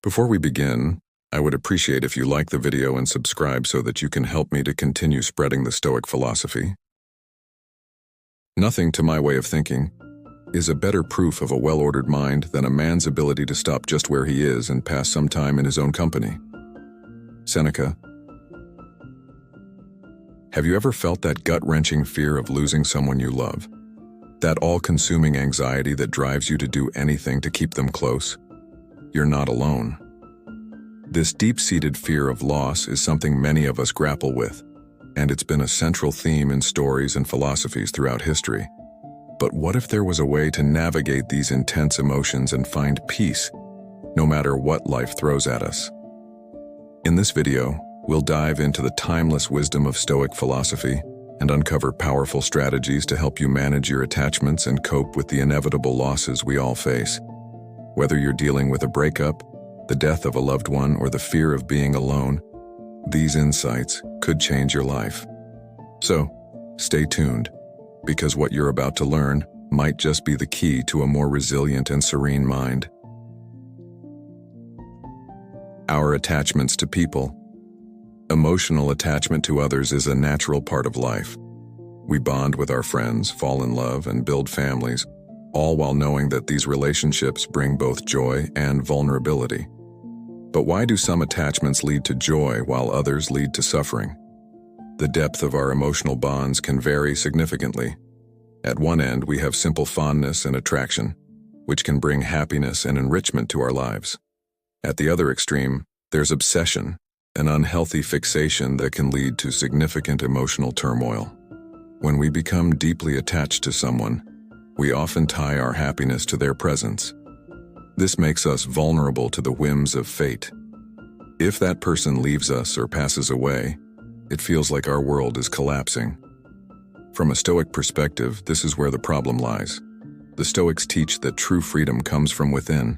Before we begin, I would appreciate if you like the video and subscribe so that you can help me to continue spreading the Stoic philosophy. Nothing, to my way of thinking, is a better proof of a well-ordered mind than a man's ability to stop just where he is and pass some time in his own company. Seneca. Have you ever felt that gut-wrenching fear of losing someone you love? That all-consuming anxiety that drives you to do anything to keep them close? You're not alone. This deep-seated fear of loss is something many of us grapple with, and it's been a central theme in stories and philosophies throughout history. But what if there was a way to navigate these intense emotions and find peace, no matter what life throws at us? In this video, we'll dive into the timeless wisdom of Stoic philosophy and uncover powerful strategies to help you manage your attachments and cope with the inevitable losses we all face. Whether you're dealing with a breakup, the death of a loved one, or the fear of being alone, these insights could change your life. So, stay tuned, because what you're about to learn might just be the key to a more resilient and serene mind. Our attachments to people. Emotional attachment to others is a natural part of life. We bond with our friends, fall in love, and build families, all while knowing that these relationships bring both joy and vulnerability. But why do some attachments lead to joy while others lead to suffering? The depth of our emotional bonds can vary significantly. At one end, we have simple fondness and attraction, which can bring happiness and enrichment to our lives. At the other extreme, there's obsession, an unhealthy fixation that can lead to significant emotional turmoil. When we become deeply attached to someone, we often tie our happiness to their presence. This makes us vulnerable to the whims of fate. If that person leaves us or passes away, it feels like our world is collapsing. From a Stoic perspective, this is where the problem lies. The Stoics teach that true freedom comes from within.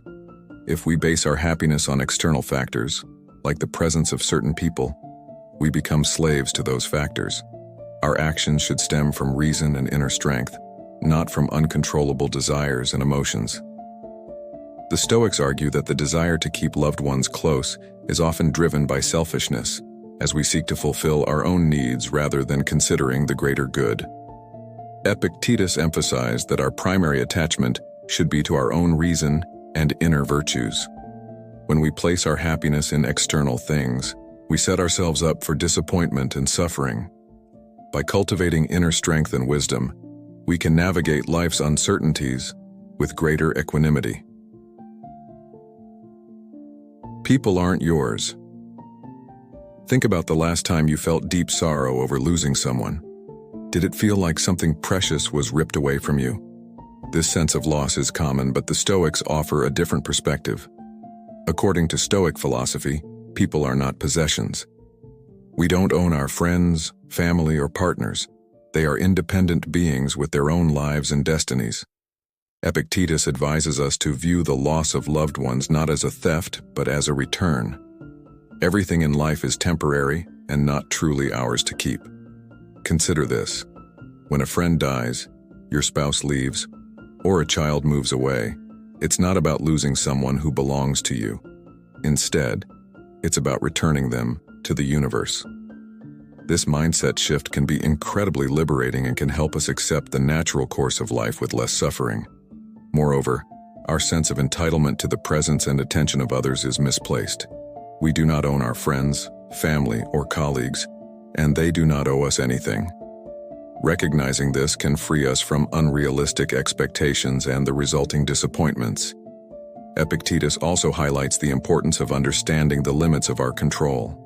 If we base our happiness on external factors, like the presence of certain people, we become slaves to those factors. Our actions should stem from reason and inner strength, not from uncontrollable desires and emotions. The Stoics argue that the desire to keep loved ones close is often driven by selfishness, as we seek to fulfill our own needs rather than considering the greater good. Epictetus emphasized that our primary attachment should be to our own reason and inner virtues. When we place our happiness in external things, we set ourselves up for disappointment and suffering. By cultivating inner strength and wisdom, we can navigate life's uncertainties with greater equanimity. People aren't yours. Think about the last time you felt deep sorrow over losing someone. Did it feel like something precious was ripped away from you? This sense of loss is common, but the Stoics offer a different perspective. According to Stoic philosophy, people are not possessions. We don't own our friends, family, or partners. They are independent beings with their own lives and destinies. Epictetus advises us to view the loss of loved ones not as a theft, but as a return. Everything in life is temporary and not truly ours to keep. Consider this. When a friend dies, your spouse leaves, or a child moves away, it's not about losing someone who belongs to you. Instead, it's about returning them to the universe. This mindset shift can be incredibly liberating and can help us accept the natural course of life with less suffering. Moreover, our sense of entitlement to the presence and attention of others is misplaced. We do not own our friends, family, or colleagues, and they do not owe us anything. Recognizing this can free us from unrealistic expectations and the resulting disappointments. Epictetus also highlights the importance of understanding the limits of our control.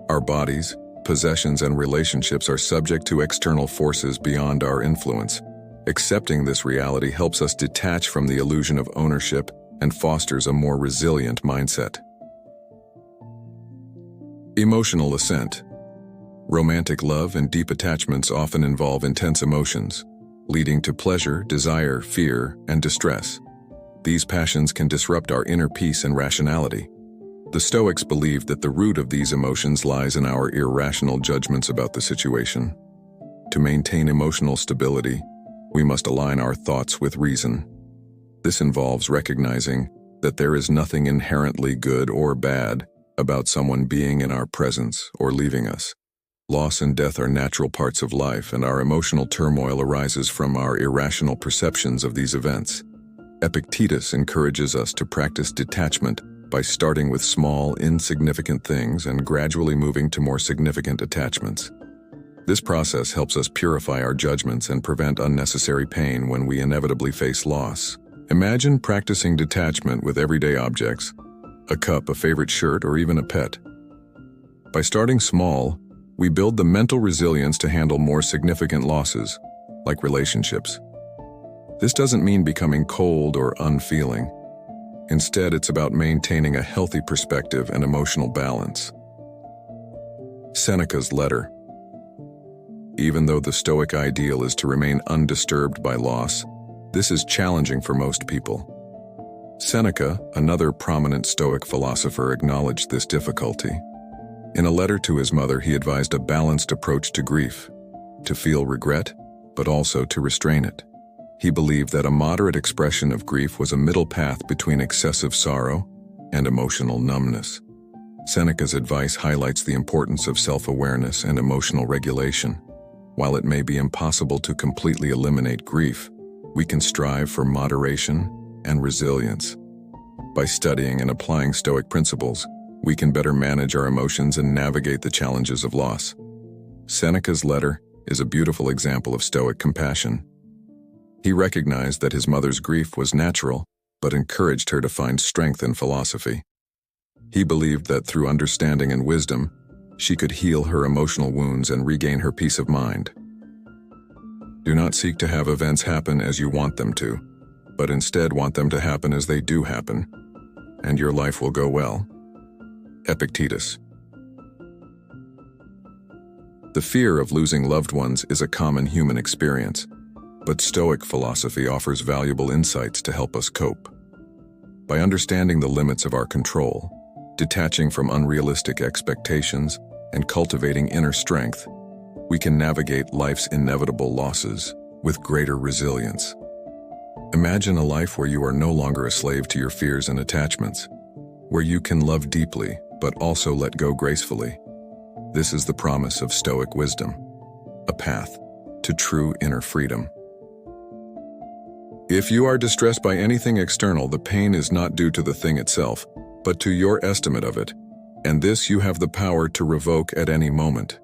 Our bodies, possessions, and relationships are subject to external forces beyond our influence. Accepting this reality helps us detach from the illusion of ownership and fosters a more resilient mindset. Emotional ascent. Romantic love and deep attachments often involve intense emotions, leading to pleasure, desire, fear, and distress. These passions can disrupt our inner peace and rationality. The Stoics believed that the root of these emotions lies in our irrational judgments about the situation. To maintain emotional stability, we must align our thoughts with reason. This involves recognizing that there is nothing inherently good or bad about someone being in our presence or leaving us. Loss and death are natural parts of life, and our emotional turmoil arises from our irrational perceptions of these events. Epictetus encourages us to practice detachment by starting with small, insignificant things and gradually moving to more significant attachments. This process helps us purify our judgments and prevent unnecessary pain when we inevitably face loss. Imagine practicing detachment with everyday objects, a cup, a favorite shirt, or even a pet. By starting small, we build the mental resilience to handle more significant losses, like relationships. This doesn't mean becoming cold or unfeeling. Instead, it's about maintaining a healthy perspective and emotional balance. Seneca's letter. Even though the Stoic ideal is to remain undisturbed by loss, this is challenging for most people. Seneca, another prominent Stoic philosopher, acknowledged this difficulty. In a letter to his mother, he advised a balanced approach to grief, to feel regret, but also to restrain it. He believed that a moderate expression of grief was a middle path between excessive sorrow and emotional numbness. Seneca's advice highlights the importance of self-awareness and emotional regulation. While it may be impossible to completely eliminate grief, we can strive for moderation and resilience. By studying and applying Stoic principles, we can better manage our emotions and navigate the challenges of loss. Seneca's letter is a beautiful example of Stoic compassion. He recognized that his mother's grief was natural, but encouraged her to find strength in philosophy. He believed that through understanding and wisdom, she could heal her emotional wounds and regain her peace of mind. Do not seek to have events happen as you want them to, but instead want them to happen as they do happen, and your life will go well. Epictetus. The fear of losing loved ones is a common human experience, but Stoic philosophy offers valuable insights to help us cope. By understanding the limits of our control, detaching from unrealistic expectations, and cultivating inner strength, we can navigate life's inevitable losses with greater resilience. Imagine a life where you are no longer a slave to your fears and attachments, where you can love deeply but also let go gracefully. This is the promise of Stoic wisdom, a path to true inner freedom. If you are distressed by anything external, the pain is not due to the thing itself, but to your estimate of it, and this you have the power to revoke at any moment.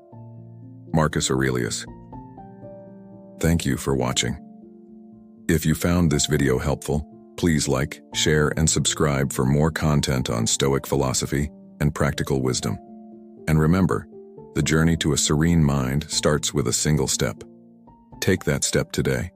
Marcus Aurelius. Thank you for watching. If you found this video helpful, please like, share, and subscribe for more content on Stoic philosophy and practical wisdom. And remember, the journey to a serene mind starts with a single step. Take that step today.